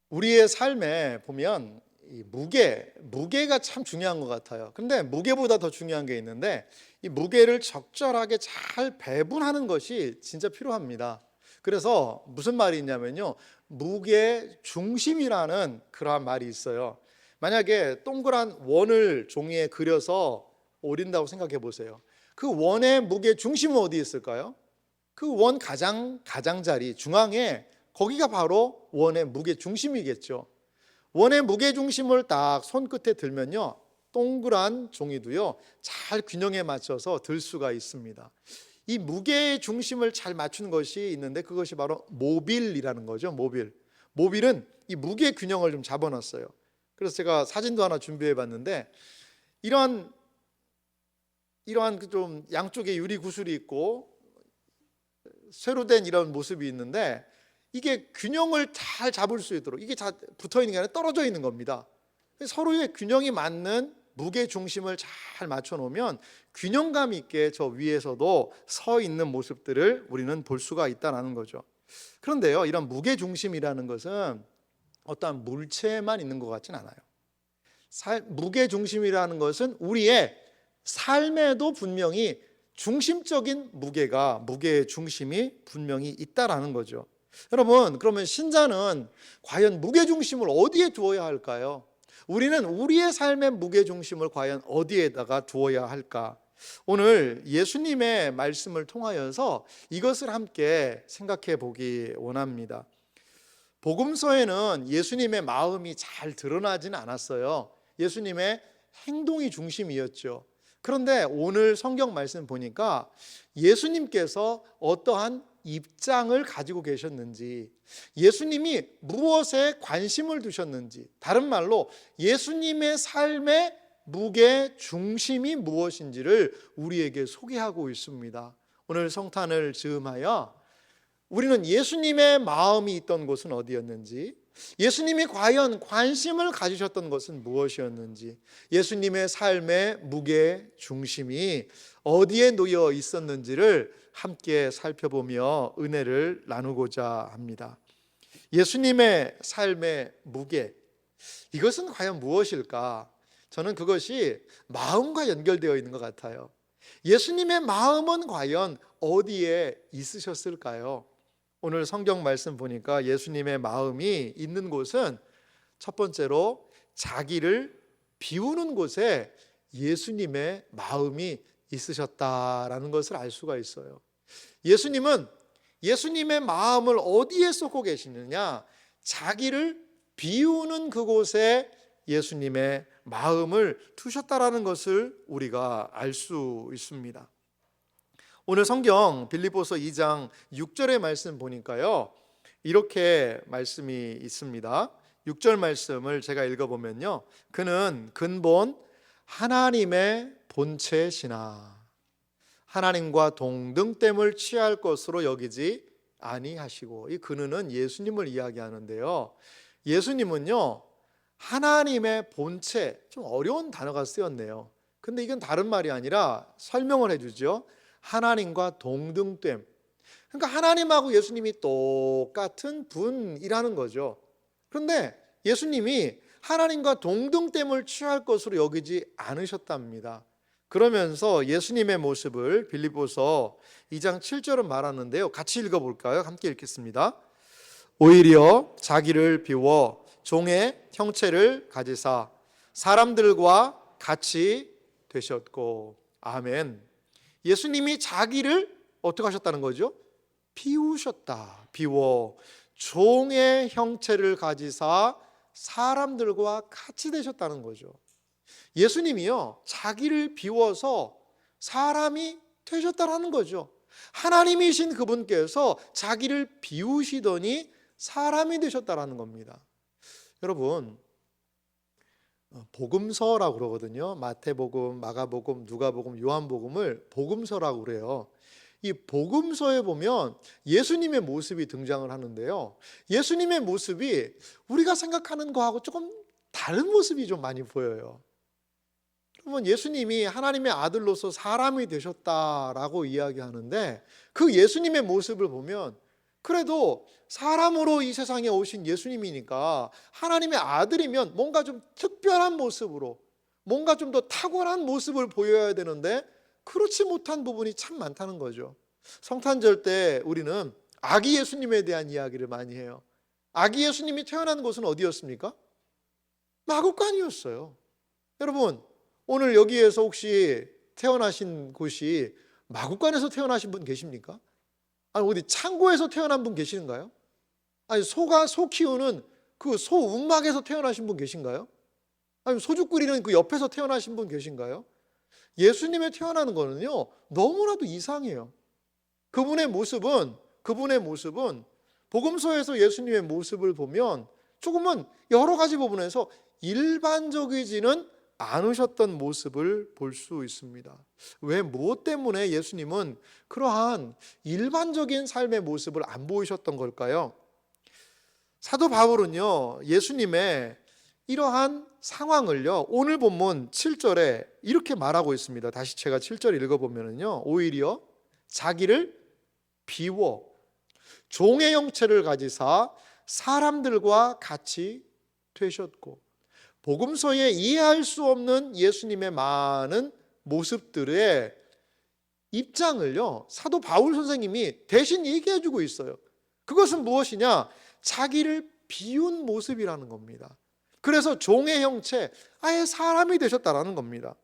우리의 삶에 보면 이 무게가 참 중요한 것 같아요. 근데 무게보다 더 중요한 게 있는데, 이 무게를 적절하게 잘 배분하는 것이 진짜 필요합니다. 그래서 무슨 말이 있냐면요, 무게 중심이라는 그러한 말이 있어요. 만약에 동그란 원을 종이에 그려서 오린다고 생각해 보세요. 그 원의 무게 중심은 어디 있을까요? 그 원 가장자리 중앙에, 거기가 바로 원의 무게 중심이겠죠. 원의 무게 중심을 딱 손끝에 들면요, 동그란 종이도요 잘 균형에 맞춰서 들 수가 있습니다. 이 무게의 중심을 잘 맞추는 것이 있는데, 그것이 바로 모빌이라는 거죠. 모빌은 이 무게 균형을 좀 잡아놨어요. 그래서 제가 사진도 하나 준비해 봤는데, 이러한 좀 양쪽에 유리 구슬이 있고 쇠로 된 이런 모습이 있는데, 이게 균형을 잘 잡을 수 있도록, 이게 다 붙어 있는 게 아니라 떨어져 있는 겁니다. 서로의 균형이 맞는 무게 중심을 잘 맞춰 놓으면 균형감 있게 저 위에서도 서 있는 모습들을 우리는 볼 수가 있다는 거죠. 그런데요, 이런 무게 중심이라는 것은 어떠한 물체에만 있는 것 같진 않아요. 무게 중심이라는 것은 우리의 삶에도 분명히 중심적인 무게의 중심이 분명히 있다라는 거죠. 여러분, 그러면 신자는 과연 무게중심을 어디에 두어야 할까요? 우리는 우리의 삶의 무게중심을 과연 어디에다가 두어야 할까? 오늘 예수님의 말씀을 통하여서 이것을 함께 생각해 보기 원합니다. 복음서에는 예수님의 마음이 잘 드러나지는 않았어요. 예수님의 행동이 중심이었죠. 그런데 오늘 성경 말씀 보니까 예수님께서 어떠한 입장을 가지고 계셨는지, 예수님이 무엇에 관심을 두셨는지, 다른 말로 예수님의 삶의 무게 중심이 무엇인지를 우리에게 소개하고 있습니다. 오늘 성탄을 즈음하여 우리는 예수님의 마음이 있던 곳은 어디였는지, 예수님이 과연 관심을 가지셨던 것은 무엇이었는지, 예수님의 삶의 무게 중심이 어디에 놓여 있었는지를 함께 살펴보며 은혜를 나누고자 합니다. 예수님의 삶의 무게, 이것은 과연 무엇일까? 저는 그것이 마음과 연결되어 있는 것 같아요. 예수님의 마음은 과연 어디에 있으셨을까요? 오늘 성경 말씀 보니까 예수님의 마음이 있는 곳은 첫 번째로 자기를 비우는 곳에 예수님의 마음이 있으셨다라는 것을 알 수가 있어요. 예수님은 예수님의 마음을 어디에 쏟고 계시느냐? 자기를 비우는 그곳에 예수님의 마음을 두셨다라는 것을 우리가 알 수 있습니다. 오늘 성경 빌립보서 2장 6절의 말씀 보니까요, 이렇게 말씀이 있습니다. 6절 말씀을 제가 읽어보면요, 그는 근본 하나님의 본체시나 하나님과 동등됨을 취할 것으로 여기지 아니하시고, 이 그는 예수님을 이야기하는데요, 예수님은요 하나님의 본체, 좀 어려운 단어가 쓰였네요. 근데 이건 다른 말이 아니라 설명을 해주죠. 하나님과 동등됨. 그러니까 하나님하고 예수님이 똑같은 분이라는 거죠. 그런데 예수님이 하나님과 동등됨을 취할 것으로 여기지 않으셨답니다. 그러면서 예수님의 모습을 빌립보서 2장 7절은 말하는데요, 같이 읽어볼까요? 함께 읽겠습니다. 오히려 자기를 비워 종의 형체를 가지사 사람들과 같이 되셨고. 아멘. 예수님이 자기를 어떻게 하셨다는 거죠? 비우셨다. 비워 종의 형체를 가지사 사람들과 같이 되셨다는 거죠. 예수님이요 자기를 비워서 사람이 되셨다는 거죠. 하나님이신 그분께서 자기를 비우시더니 사람이 되셨다는 겁니다. 여러분, 복음서라고 그러거든요. 마태복음, 마가복음, 누가복음, 요한복음을 복음서라고 그래요. 이 복음서에 보면 예수님의 모습이 등장을 하는데요, 예수님의 모습이 우리가 생각하는 거하고 조금 다른 모습이 좀 많이 보여요. 그러면 예수님이 하나님의 아들로서 사람이 되셨다라고 이야기하는데, 그 예수님의 모습을 보면 그래도 사람으로 이 세상에 오신 예수님이니까 하나님의 아들이면 뭔가 좀 특별한 모습으로, 뭔가 좀 더 탁월한 모습을 보여야 되는데 그렇지 못한 부분이 참 많다는 거죠. 성탄절 때 우리는 아기 예수님에 대한 이야기를 많이 해요. 아기 예수님이 태어난 곳은 어디였습니까? 마구간이었어요. 여러분, 오늘 여기에서 혹시 태어나신 곳이 마구간에서 태어나신 분 계십니까? 아니, 어디 창고에서 태어난 분 계시는가요? 아니, 소 키우는 그 소 움막에서 태어나신 분 계신가요? 아니, 소주 끓이는 그 옆에서 태어나신 분 계신가요? 예수님의 태어나는 거는요, 너무나도 이상해요. 그분의 모습은 복음서에서 예수님의 모습을 보면 조금은 여러 가지 부분에서 일반적이지는 않으셨던 모습을 볼 수 있습니다. 왜, 무엇 때문에 예수님은 그러한 일반적인 삶의 모습을 안 보이셨던 걸까요? 사도 바울은요, 예수님의 이러한 상황을요, 오늘 본문 7절에 이렇게 말하고 있습니다. 다시 제가 7절 읽어보면요, 오히려 자기를 비워 종의 형체를 가지사 사람들과 같이 되셨고, 복음서에 이해할 수 없는 예수님의 많은 모습들의 입장을요, 사도 바울 선생님이 대신 얘기해 주고 있어요. 그것은 무엇이냐? 자기를 비운 모습이라는 겁니다. 그래서 종의 형체, 아예 사람이 되셨다라는 겁니다.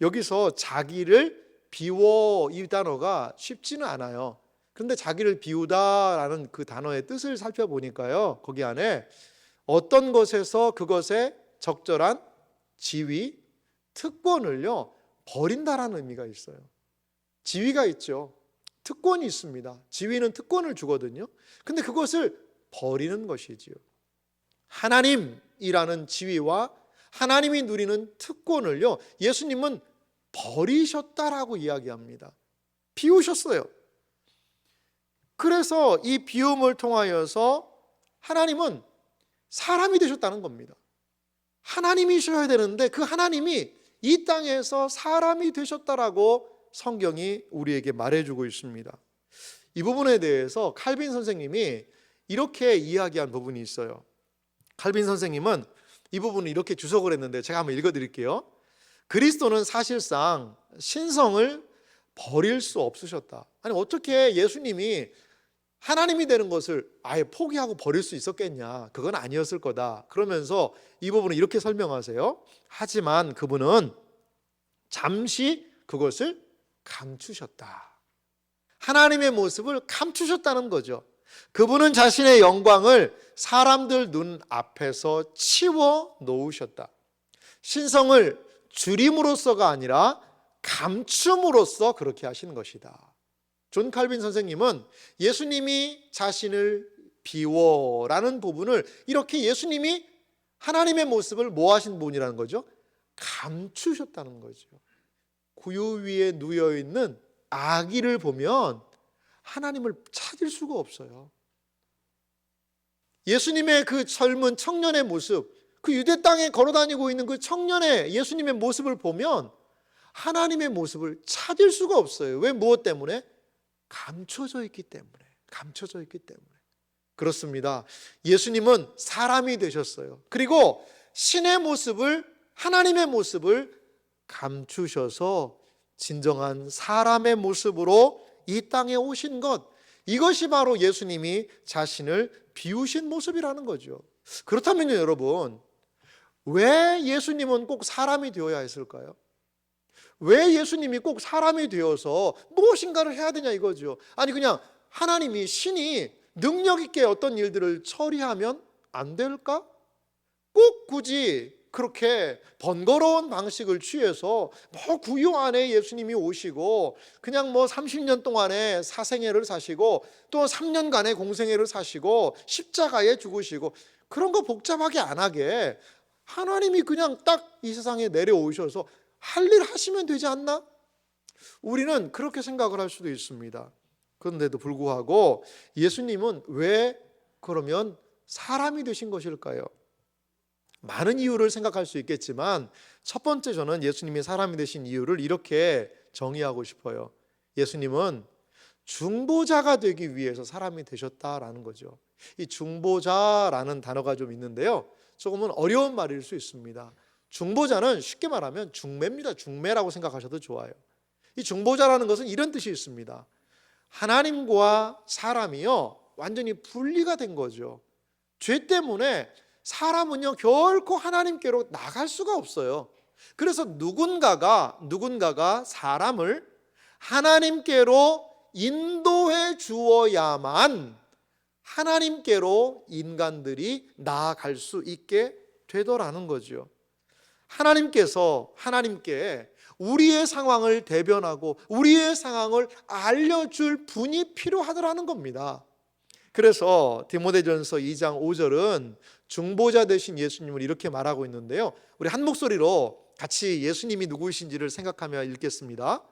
여기서 자기를 비워, 이 단어가 쉽지는 않아요. 그런데 자기를 비우다라는 그 단어의 뜻을 살펴보니까요, 거기 안에 어떤 것에서 그것의 적절한 지위, 특권을요, 버린다라는 의미가 있어요. 지위가 있죠. 특권이 있습니다. 지위는 특권을 주거든요. 근데 그것을 버리는 것이지요. 하나님이라는 지위와 하나님이 누리는 특권을요, 예수님은 버리셨다라고 이야기합니다. 비우셨어요. 그래서 이 비움을 통하여서 하나님은 사람이 되셨다는 겁니다. 하나님이셔야 되는데 그 하나님이 이 땅에서 사람이 되셨다라고 성경이 우리에게 말해주고 있습니다. 이 부분에 대해서 칼빈 선생님이 이렇게 이야기한 부분이 있어요. 칼빈 선생님은 이 부분을 이렇게 주석을 했는데 제가 한번 읽어드릴게요. 그리스도는 사실상 신성을 버릴 수 없으셨다. 아니, 어떻게 예수님이 하나님이 되는 것을 아예 포기하고 버릴 수 있었겠냐? 그건 아니었을 거다. 그러면서 이 부분을 이렇게 설명하세요. 하지만 그분은 잠시 그것을 감추셨다. 하나님의 모습을 감추셨다는 거죠. 그분은 자신의 영광을 사람들 눈 앞에서 치워 놓으셨다. 신성을 줄임으로써가 아니라 감춤으로써 그렇게 하신 것이다. 존 칼빈 선생님은 예수님이 자신을 비워라는 부분을 이렇게 예수님이 하나님의 모습을 뭐 하신 분이라는 거죠? 감추셨다는 거죠. 구유 위에 누워있는 아기를 보면 하나님을 찾을 수가 없어요. 예수님의 그 젊은 청년의 모습, 그 유대 땅에 걸어다니고 있는 그 청년의 예수님의 모습을 보면 하나님의 모습을 찾을 수가 없어요. 왜, 무엇 때문에? 감춰져 있기 때문에. 그렇습니다. 예수님은 사람이 되셨어요. 그리고 신의 모습을, 하나님의 모습을 감추셔서 진정한 사람의 모습으로 이 땅에 오신 것, 이것이 바로 예수님이 자신을 비우신 모습이라는 거죠. 그렇다면요, 여러분, 왜 예수님은 꼭 사람이 되어야 했을까요? 왜 예수님이 꼭 사람이 되어서 무엇인가를 해야 되냐 이거죠. 아니, 그냥 하나님이, 신이 능력 있게 어떤 일들을 처리하면 안 될까? 꼭 굳이 그렇게 번거로운 방식을 취해서 뭐 구유 안에 예수님이 오시고 그냥 뭐 30년 동안에 사생애를 사시고 또 3년간의 공생애를 사시고 십자가에 죽으시고 그런 거 복잡하게 안 하게 하나님이 그냥 딱 이 세상에 내려오셔서 할 일 하시면 되지 않나? 우리는 그렇게 생각을 할 수도 있습니다. 그런데도 불구하고 예수님은 왜 그러면 사람이 되신 것일까요? 많은 이유를 생각할 수 있겠지만 첫 번째, 저는 예수님이 사람이 되신 이유를 이렇게 정의하고 싶어요. 예수님은 중보자가 되기 위해서 사람이 되셨다라는 거죠. 이 중보자라는 단어가 좀 있는데요, 조금은 어려운 말일 수 있습니다. 중보자는 쉽게 말하면 중매입니다. 중매라고 생각하셔도 좋아요. 이 중보자라는 것은 이런 뜻이 있습니다. 하나님과 사람이요 완전히 분리가 된 거죠. 죄 때문에 사람은요 결코 하나님께로 나갈 수가 없어요. 그래서 누군가가 사람을 하나님께로 인도해 주어야만 하나님께로 인간들이 나아갈 수 있게 되더라는 거죠. 하나님께 우리의 상황을 대변하고 우리의 상황을 알려줄 분이 필요하더라는 겁니다. 그래서 디모데전서 2장 5절은 중보자 되신 예수님을 이렇게 말하고 있는데요, 우리 한 목소리로 같이 예수님이 누구이신지를 생각하며 읽겠습니다.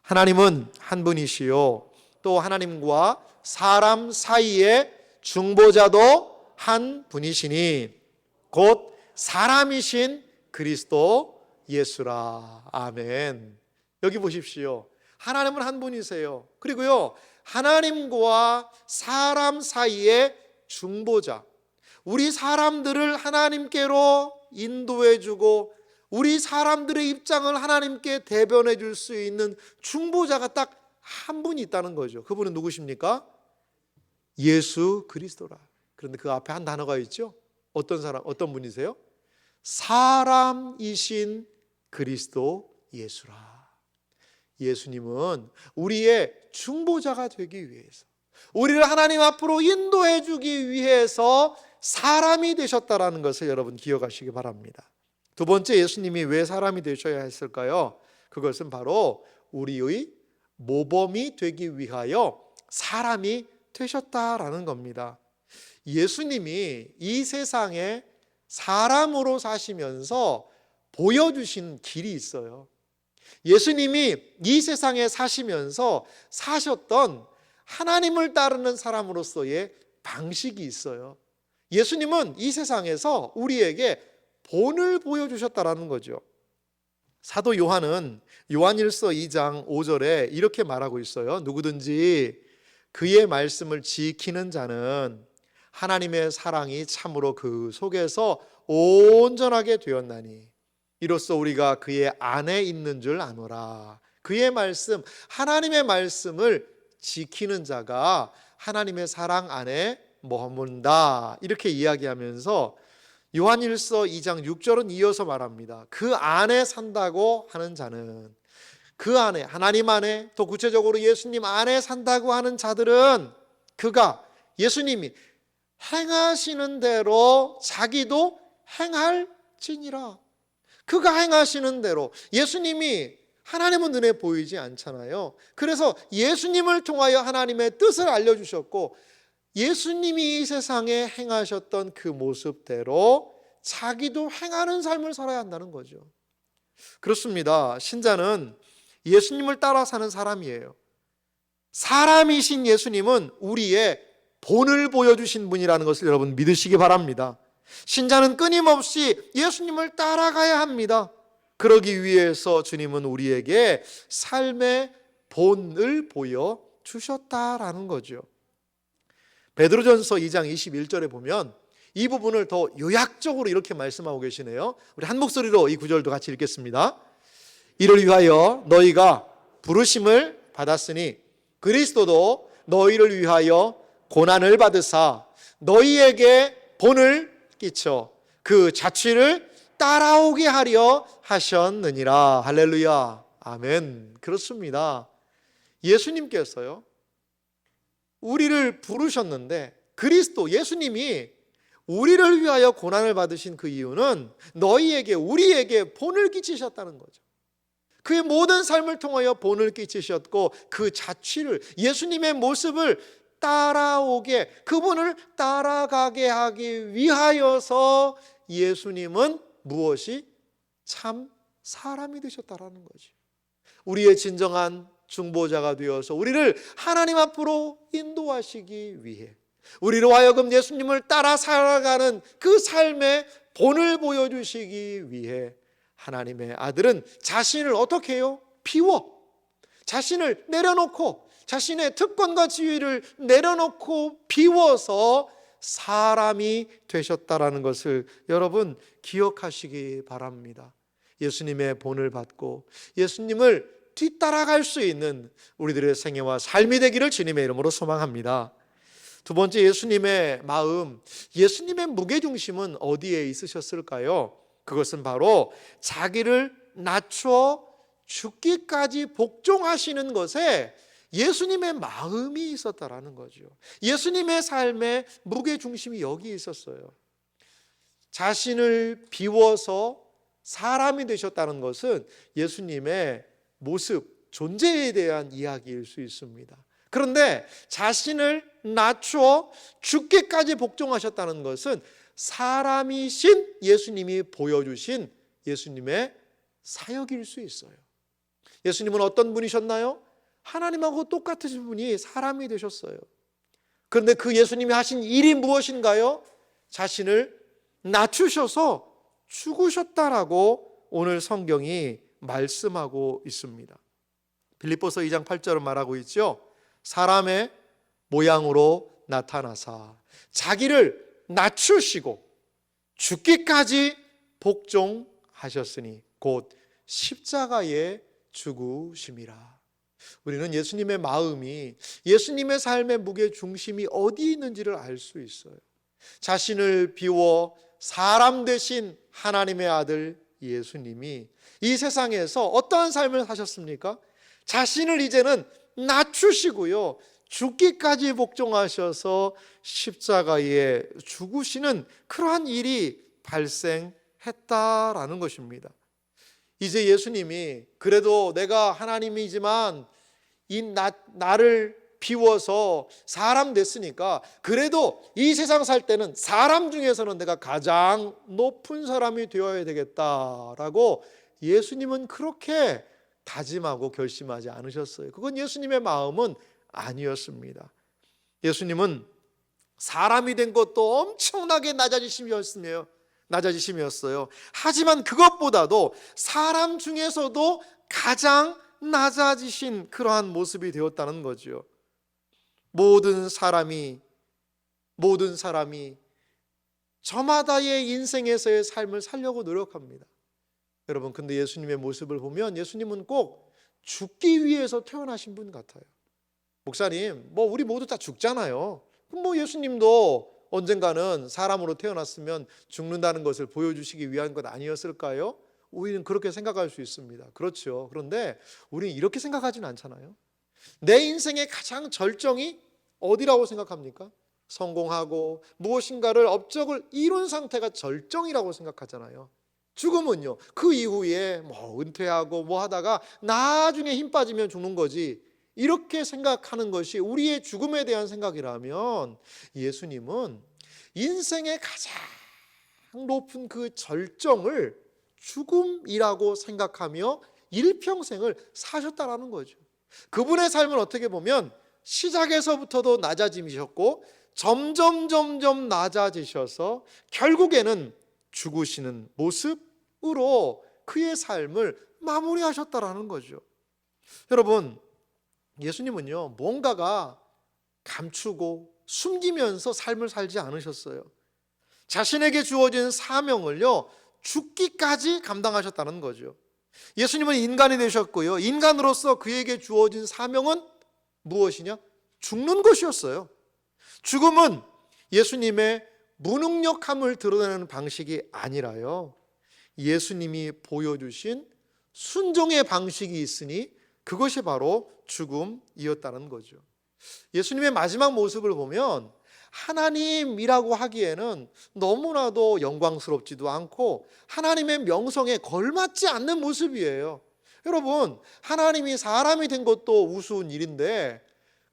하나님은 한 분이시요 또 하나님과 사람 사이의 중보자도 한 분이시니 곧 사람이신 그리스도 예수라. 아멘. 여기 보십시오. 하나님은 한 분이세요. 그리고요 하나님과 사람 사이의 중보자, 우리 사람들을 하나님께로 인도해 주고 우리 사람들의 입장을 하나님께 대변해 줄 수 있는 중보자가 딱 한 분이 있다는 거죠. 그분은 누구십니까? 예수 그리스도라. 그런데 그 앞에 한 단어가 있죠. 어떤 분이세요? 사람이신 그리스도 예수라. 예수님은 우리의 중보자가 되기 위해서, 우리를 하나님 앞으로 인도해 주기 위해서 사람이 되셨다라는 것을 여러분 기억하시기 바랍니다. 두 번째, 예수님이 왜 사람이 되셔야 했을까요? 그것은 바로 우리의 모범이 되기 위하여 사람이 되셨다라는 겁니다. 예수님이 이 세상에 사람으로 사시면서 보여주신 길이 있어요. 예수님이 이 세상에 사시면서 사셨던 하나님을 따르는 사람으로서의 방식이 있어요. 예수님은 이 세상에서 우리에게 본을 보여주셨다라는 거죠. 사도 요한은 요한일서 2장 5절에 이렇게 말하고 있어요. 누구든지 그의 말씀을 지키는 자는 하나님의 사랑이 참으로 그 속에서 온전하게 되었나니 이로써 우리가 그의 안에 있는 줄 아노라. 그의 말씀, 하나님의 말씀을 지키는 자가 하나님의 사랑 안에 머문다. 이렇게 이야기하면서 요한일서 2장 6절은 이어서 말합니다. 그 안에 산다고 하는 자는, 그 안에, 하나님 안에, 또 구체적으로 예수님 안에 산다고 하는 자들은 그가, 예수님이 행하시는 대로 자기도 행할지니라. 그가 행하시는 대로, 예수님이 하나님은 눈에 보이지 않잖아요. 그래서 예수님을 통하여 하나님의 뜻을 알려주셨고 예수님이 이 세상에 행하셨던 그 모습대로 자기도 행하는 삶을 살아야 한다는 거죠. 그렇습니다. 신자는 예수님을 따라 사는 사람이에요. 사람이신 예수님은 우리의 본을 보여주신 분이라는 것을 여러분 믿으시기 바랍니다. 신자는 끊임없이 예수님을 따라가야 합니다. 그러기 위해서 주님은 우리에게 삶의 본을 보여주셨다라는 거죠. 베드로전서 2장 21절에 보면 이 부분을 더 요약적으로 이렇게 말씀하고 계시네요. 우리 한 목소리로 이 구절도 같이 읽겠습니다. 이를 위하여 너희가 부르심을 받았으니 그리스도도 너희를 위하여 고난을 받으사 너희에게 본을 끼쳐 그 자취를 따라오게 하려 하셨느니라. 할렐루야. 아멘. 그렇습니다. 예수님께서요 우리를 부르셨는데, 그리스도 예수님이 우리를 위하여 고난을 받으신 그 이유는 너희에게, 우리에게 본을 끼치셨다는 거죠. 그의 모든 삶을 통하여 본을 끼치셨고 그 자취를, 예수님의 모습을 따라오게, 그분을 따라가게 하기 위하여서 예수님은 무엇이? 참 사람이 되셨다라는 거죠. 우리의 진정한 중보자가 되어서 우리를 하나님 앞으로 인도하시기 위해, 우리로 하여금 예수님을 따라 살아가는 그 삶의 본을 보여주시기 위해 하나님의 아들은 자신을 어떻게 해요? 비워, 자신을 내려놓고 자신의 특권과 지위를 내려놓고 비워서 사람이 되셨다라는 것을 여러분 기억하시기 바랍니다. 예수님의 본을 받고 예수님을 뒤따라갈 수 있는 우리들의 생애와 삶이 되기를 주님의 이름으로 소망합니다. 두 번째, 예수님의 마음, 예수님의 무게중심은 어디에 있으셨을까요? 그것은 바로 자기를 낮추어 죽기까지 복종하시는 것에 예수님의 마음이 있었다라는 거죠. 예수님의 삶의 무게중심이 여기 있었어요. 자신을 비워서 사람이 되셨다는 것은 예수님의 모습, 존재에 대한 이야기일 수 있습니다. 그런데 자신을 낮추어 죽기까지 복종하셨다는 것은 사람이신 예수님이 보여주신 예수님의 사역일 수 있어요. 예수님은 어떤 분이셨나요? 하나님하고 똑같으신 분이 사람이 되셨어요. 그런데 그 예수님이 하신 일이 무엇인가요? 자신을 낮추셔서 죽으셨다라고 오늘 성경이 말씀하고 있습니다. 빌립보서 2장 8절은 말하고 있죠. 사람의 모양으로 나타나사 자기를 낮추시고 죽기까지 복종하셨으니 곧 십자가에 죽으심이라. 우리는 예수님의 마음이, 예수님의 삶의 무게중심이 어디 있는지를 알 수 있어요. 자신을 비워 사람 되신 하나님의 아들 예수님이 이 세상에서 어떠한 삶을 사셨습니까? 자신을 이제는 낮추시고요, 죽기까지 복종하셔서 십자가에 죽으시는 그러한 일이 발생했다라는 것입니다. 이제 예수님이 그래도 내가 하나님이지만 이 나를 비워서 사람 됐으니까 그래도 이 세상 살 때는 사람 중에서는 내가 가장 높은 사람이 되어야 되겠다라고 예수님은 그렇게 다짐하고 결심하지 않으셨어요. 그건 예수님의 마음은 아니었습니다. 예수님은 사람이 된 것도 엄청나게 낮아지심이었어요. 하지만 그것보다도 사람 중에서도 가장 낮아지신 그러한 모습이 되었다는 거죠. 모든 사람이 저마다의 인생에서의 삶을 살려고 노력합니다. 여러분, 근데 예수님의 모습을 보면 예수님은 꼭 죽기 위해서 태어나신 분 같아요. 목사님, 우리 모두 다 죽잖아요. 그럼 예수님도 언젠가는 사람으로 태어났으면 죽는다는 것을 보여주시기 위한 것 아니었을까요? 우리는 그렇게 생각할 수 있습니다. 그렇죠. 그런데 우리는 이렇게 생각하지는 않잖아요. 내 인생의 가장 절정이 어디라고 생각합니까? 성공하고 무엇인가를 업적을 이룬 상태가 절정이라고 생각하잖아요. 죽음은요, 그 이후에 은퇴하고 하다가 나중에 힘 빠지면 죽는 거지, 이렇게 생각하는 것이 우리의 죽음에 대한 생각이라면 예수님은 인생의 가장 높은 그 절정을 죽음이라고 생각하며 일평생을 사셨다라는 거죠. 그분의 삶은 어떻게 보면 시작에서부터도 낮아지셨고 점점 낮아지셔서 결국에는 죽으시는 모습으로 그의 삶을 마무리하셨다라는 거죠. 여러분, 예수님은요, 뭔가가 감추고 숨기면서 삶을 살지 않으셨어요. 자신에게 주어진 사명을요, 죽기까지 감당하셨다는 거죠. 예수님은 인간이 되셨고요, 인간으로서 그에게 주어진 사명은 무엇이냐? 죽는 것이었어요. 죽음은 예수님의 무능력함을 드러내는 방식이 아니라요, 예수님이 보여주신 순종의 방식이 있으니 그것이 바로 죽음이었다는 거죠. 예수님의 마지막 모습을 보면 하나님이라고 하기에는 너무나도 영광스럽지도 않고 하나님의 명성에 걸맞지 않는 모습이에요. 여러분, 하나님이 사람이 된 것도 우스운 일인데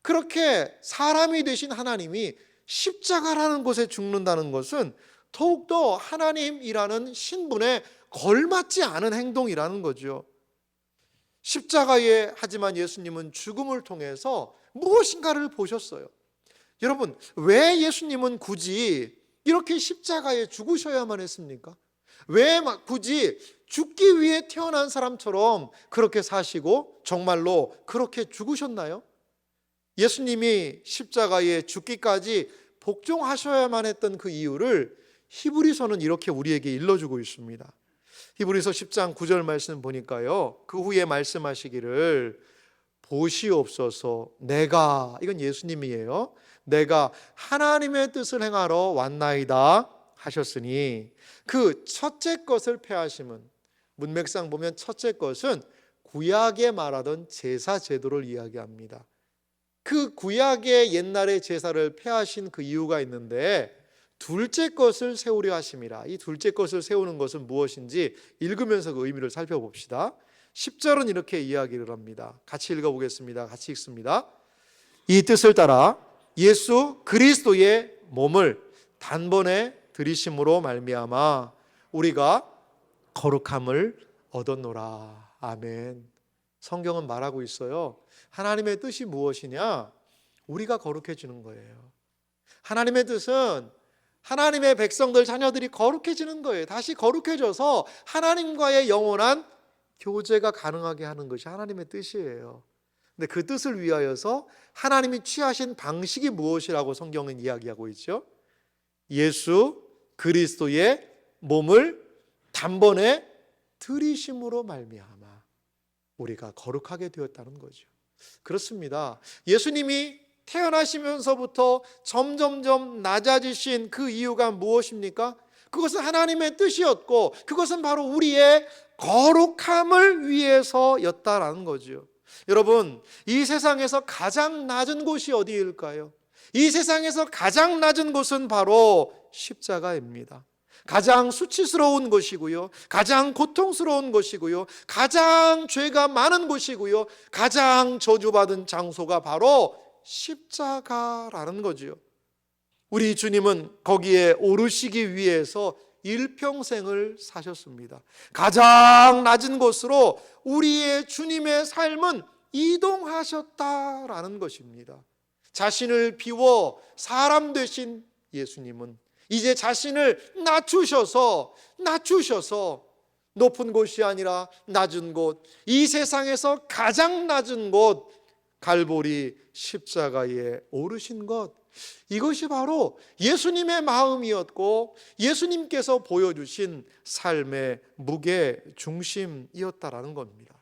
그렇게 사람이 되신 하나님이 십자가라는 곳에 죽는다는 것은 더욱더 하나님이라는 신분에 걸맞지 않은 행동이라는 거죠. 십자가에, 하지만 예수님은 죽음을 통해서 무엇인가를 보셨어요. 여러분, 왜 예수님은 굳이 이렇게 십자가에 죽으셔야만 했습니까? 왜 굳이 죽기 위해 태어난 사람처럼 그렇게 사시고 정말로 그렇게 죽으셨나요? 예수님이 십자가에 죽기까지 복종하셔야만 했던 그 이유를 히브리서는 이렇게 우리에게 일러주고 있습니다. 히브리서 10장 9절 말씀 보니까요, 그 후에 말씀하시기를 보시옵소서 내가, 이건 예수님이에요, 내가 하나님의 뜻을 행하러 왔나이다 하셨으니, 그 첫째 것을 폐하심은, 문맥상 보면 첫째 것은 구약에 말하던 제사 제도를 이야기합니다. 그 구약의 옛날의 제사를 폐하신 그 이유가 있는데, 둘째 것을 세우려 하심이라. 이 둘째 것을 세우는 것은 무엇인지 읽으면서 그 의미를 살펴봅시다. 10절은 이렇게 이야기를 합니다. 같이 읽어보겠습니다. 같이 읽습니다. 이 뜻을 따라 예수 그리스도의 몸을 단번에 들이심으로 말미암아 우리가 거룩함을 얻었노라. 아멘. 성경은 말하고 있어요. 하나님의 뜻이 무엇이냐? 우리가 거룩해지는 거예요. 하나님의 뜻은 하나님의 백성들, 자녀들이 거룩해지는 거예요. 다시 거룩해져서 하나님과의 영원한 교제가 가능하게 하는 것이 하나님의 뜻이에요. 근데 그 뜻을 위하여서 하나님이 취하신 방식이 무엇이라고 성경은 이야기하고 있죠? 예수 그리스도의 몸을 단번에 들이심으로 말미암아 우리가 거룩하게 되었다는 거죠. 그렇습니다. 예수님이 태어나시면서부터 점점점 낮아지신 그 이유가 무엇입니까? 그것은 하나님의 뜻이었고, 그것은 바로 우리의 거룩함을 위해서였다라는 거죠. 여러분, 이 세상에서 가장 낮은 곳이 어디일까요? 이 세상에서 가장 낮은 곳은 바로 십자가입니다. 가장 수치스러운 것이고요, 가장 고통스러운 것이고요, 가장 죄가 많은 곳이고요, 가장 저주받은 장소가 바로 십자가라는 거죠. 우리 주님은 거기에 오르시기 위해서 일평생을 사셨습니다. 가장 낮은 곳으로 우리의 주님의 삶은 이동하셨다라는 것입니다. 자신을 비워 사람 되신 예수님은 이제 자신을 낮추셔서 높은 곳이 아니라 낮은 곳, 이 세상에서 가장 낮은 곳 갈보리 십자가에 오르신 것, 이것이 바로 예수님의 마음이었고 예수님께서 보여주신 삶의 무게 중심이었다라는 겁니다.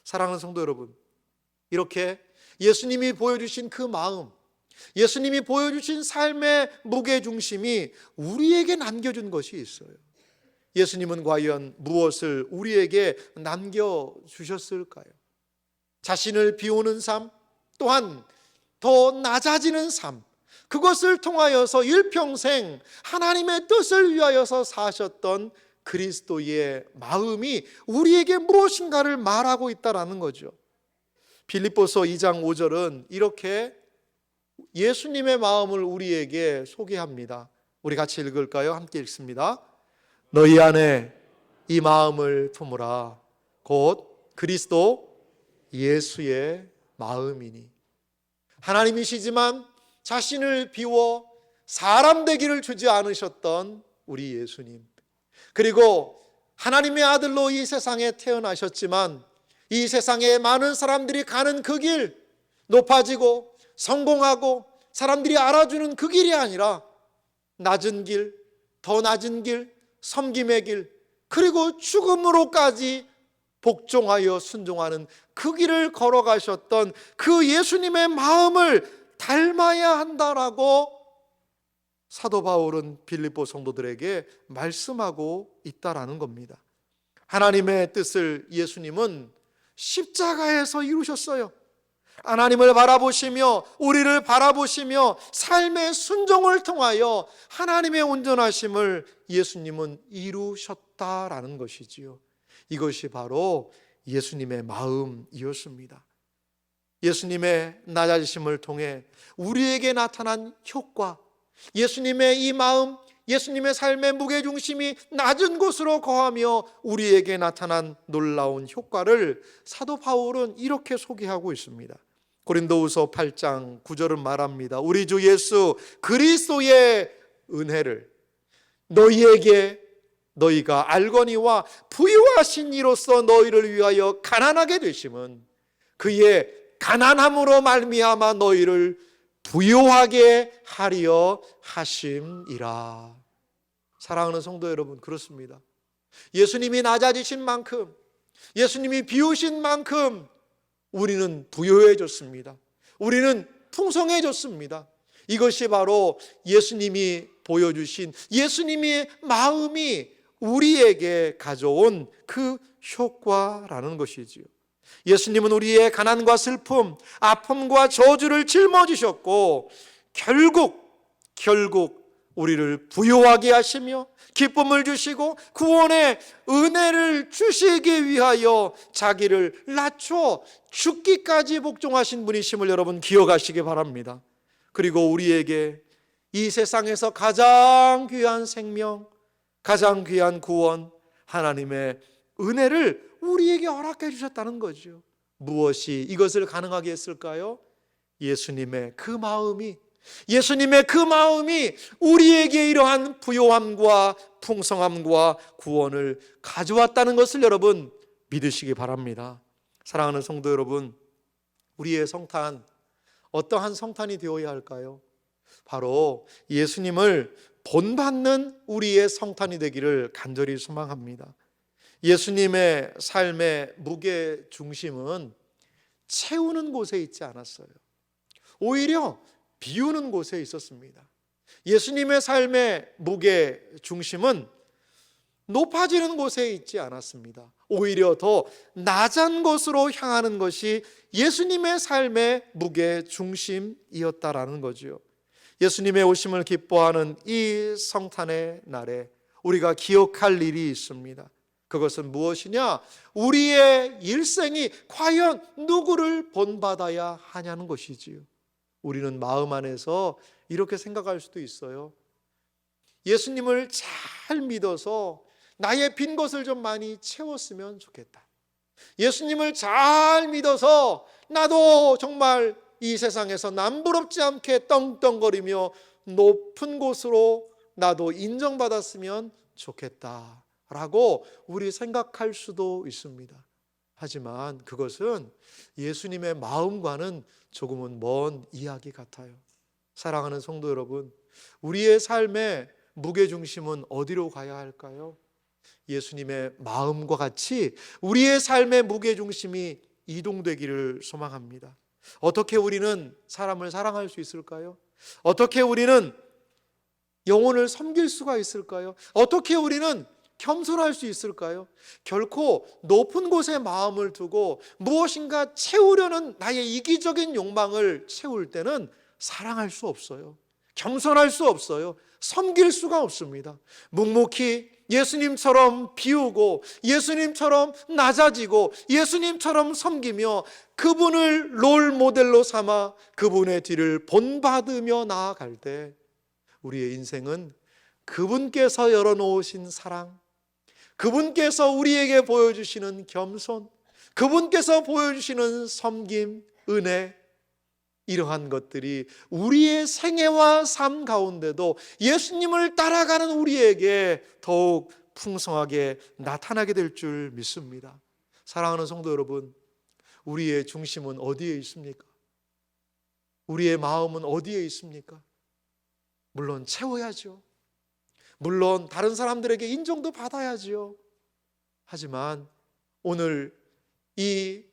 사랑하는 성도 여러분, 이렇게 예수님이 보여주신 그 마음, 예수님이 보여주신 삶의 무게 중심이 우리에게 남겨준 것이 있어요. 예수님은 과연 무엇을 우리에게 남겨주셨을까요? 자신을 비우는 삶, 또한 더 낮아지는 삶, 그것을 통하여서 일평생 하나님의 뜻을 위하여서 사셨던 그리스도의 마음이 우리에게 무엇인가를 말하고 있다는 거죠. 빌립보서 2장 5절은 이렇게 예수님의 마음을 우리에게 소개합니다. 우리 같이 읽을까요? 함께 읽습니다. 너희 안에 이 마음을 품으라. 곧 그리스도 예수의 마음이니. 하나님이시지만 자신을 비워 사람 되기를 주지 않으셨던 우리 예수님, 그리고 하나님의 아들로 이 세상에 태어나셨지만 이 세상에 많은 사람들이 가는 그 길, 높아지고 성공하고 사람들이 알아주는 그 길이 아니라 낮은 길, 더 낮은 길, 섬김의 길, 그리고 죽음으로까지 복종하여 순종하는 그 길을 걸어가셨던 그 예수님의 마음을 닮아야 한다라고 사도 바울은 빌립보 성도들에게 말씀하고 있다라는 겁니다. 하나님의 뜻을 예수님은 십자가에서 이루셨어요. 하나님을 바라보시며 우리를 바라보시며 삶의 순종을 통하여 하나님의 온전하심을 예수님은 이루셨다라는 것이지요. 이것이 바로 예수님의 마음이었습니다. 예수님의 낮아지심을 통해 우리에게 나타난 효과, 예수님의 이 마음, 예수님의 삶의 무게중심이 낮은 곳으로 거하며 우리에게 나타난 놀라운 효과를 사도 바울은 이렇게 소개하고 있습니다. 고린도후서 8장 9절은 말합니다. 우리 주 예수 그리스도의 은혜를 너희에게 너희가 알거니와 부유하신 이로써 너희를 위하여 가난하게 되심은 그의 가난함으로 말미암아 너희를 부요하게 하려 하심이라. 사랑하는 성도 여러분, 그렇습니다. 예수님이 낮아지신 만큼, 예수님이 비우신 만큼 우리는 부요해졌습니다. 우리는 풍성해졌습니다. 이것이 바로 예수님이 보여주신 예수님의 마음이 우리에게 가져온 그 효과라는 것이지요. 예수님은 우리의 가난과 슬픔, 아픔과 저주를 짊어지셨고 결국 우리를 부요하게 하시며 기쁨을 주시고 구원의 은혜를 주시기 위하여 자기를 낮춰 죽기까지 복종하신 분이심을 여러분 기억하시기 바랍니다. 그리고 우리에게 이 세상에서 가장 귀한 생명, 가장 귀한 구원, 하나님의 은혜를 우리에게 허락해 주셨다는 거죠. 무엇이 이것을 가능하게 했을까요? 예수님의 그 마음이 우리에게 이러한 부요함과 풍성함과 구원을 가져왔다는 것을 여러분 믿으시기 바랍니다. 사랑하는 성도 여러분, 우리의 성탄, 어떠한 성탄이 되어야 할까요? 바로 예수님을 본받는 우리의 성탄이 되기를 간절히 소망합니다. 예수님의 삶의 무게 중심은 채우는 곳에 있지 않았어요. 오히려 비우는 곳에 있었습니다. 예수님의 삶의 무게 중심은 높아지는 곳에 있지 않았습니다. 오히려 더 낮은 곳으로 향하는 것이 예수님의 삶의 무게 중심이었다라는 거죠. 예수님의 오심을 기뻐하는 이 성탄의 날에 우리가 기억할 일이 있습니다. 그것은 무엇이냐? 우리의 일생이 과연 누구를 본받아야 하냐는 것이지요. 우리는 마음 안에서 이렇게 생각할 수도 있어요. 예수님을 잘 믿어서 나의 빈 것을 좀 많이 채웠으면 좋겠다. 예수님을 잘 믿어서 나도 정말 이 세상에서 남부럽지 않게 떵떵거리며 높은 곳으로 나도 인정받았으면 좋겠다 라고 우리 생각할 수도 있습니다. 하지만 그것은 예수님의 마음과는 조금은 먼 이야기 같아요. 사랑하는 성도 여러분, 우리의 삶의 무게중심은 어디로 가야 할까요? 예수님의 마음과 같이 우리의 삶의 무게중심이 이동되기를 소망합니다. 어떻게 우리는 사람을 사랑할 수 있을까요? 어떻게 우리는 영혼을 섬길 수가 있을까요? 어떻게 우리는 겸손할 수 있을까요? 결코 높은 곳에 마음을 두고 무엇인가 채우려는 나의 이기적인 욕망을 채울 때는 사랑할 수 없어요. 겸손할 수 없어요. 섬길 수가 없습니다. 묵묵히 예수님처럼 비우고 예수님처럼 낮아지고 예수님처럼 섬기며 그분을 롤 모델로 삼아 그분의 뒤를 본받으며 나아갈 때 우리의 인생은 그분께서 열어놓으신 사랑, 그분께서 우리에게 보여주시는 겸손, 그분께서 보여주시는 섬김, 은혜, 이러한 것들이 우리의 생애와 삶 가운데도 예수님을 따라가는 우리에게 더욱 풍성하게 나타나게 될 줄 믿습니다. 사랑하는 성도 여러분, 우리의 중심은 어디에 있습니까? 우리의 마음은 어디에 있습니까? 물론 채워야죠. 물론 다른 사람들에게 인정도 받아야지요. 하지만 오늘 이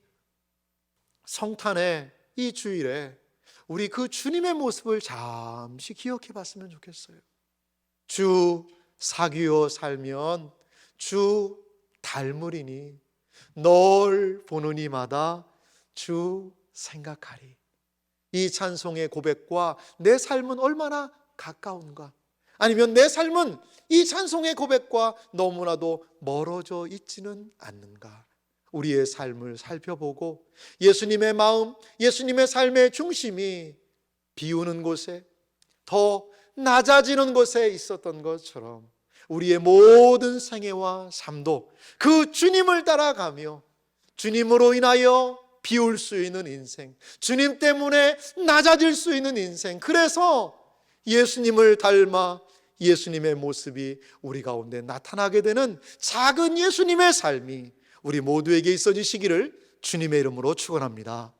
성탄의 이 주일에 우리 그 주님의 모습을 잠시 기억해 봤으면 좋겠어요. 주 사귀어 살면 주 닮으리니 널 보는 이마다 주 생각하리. 이 찬송의 고백과 내 삶은 얼마나 가까운가? 아니면 내 삶은 이 찬송의 고백과 너무나도 멀어져 있지는 않는가? 우리의 삶을 살펴보고 예수님의 마음, 예수님의 삶의 중심이 비우는 곳에, 더 낮아지는 곳에 있었던 것처럼 우리의 모든 생애와 삶도 그 주님을 따라가며 주님으로 인하여 비울 수 있는 인생, 주님 때문에 낮아질 수 있는 인생, 그래서 예수님을 닮아 예수님의 모습이 우리 가운데 나타나게 되는 작은 예수님의 삶이 우리 모두에게 있어지시기를 주님의 이름으로 축원합니다.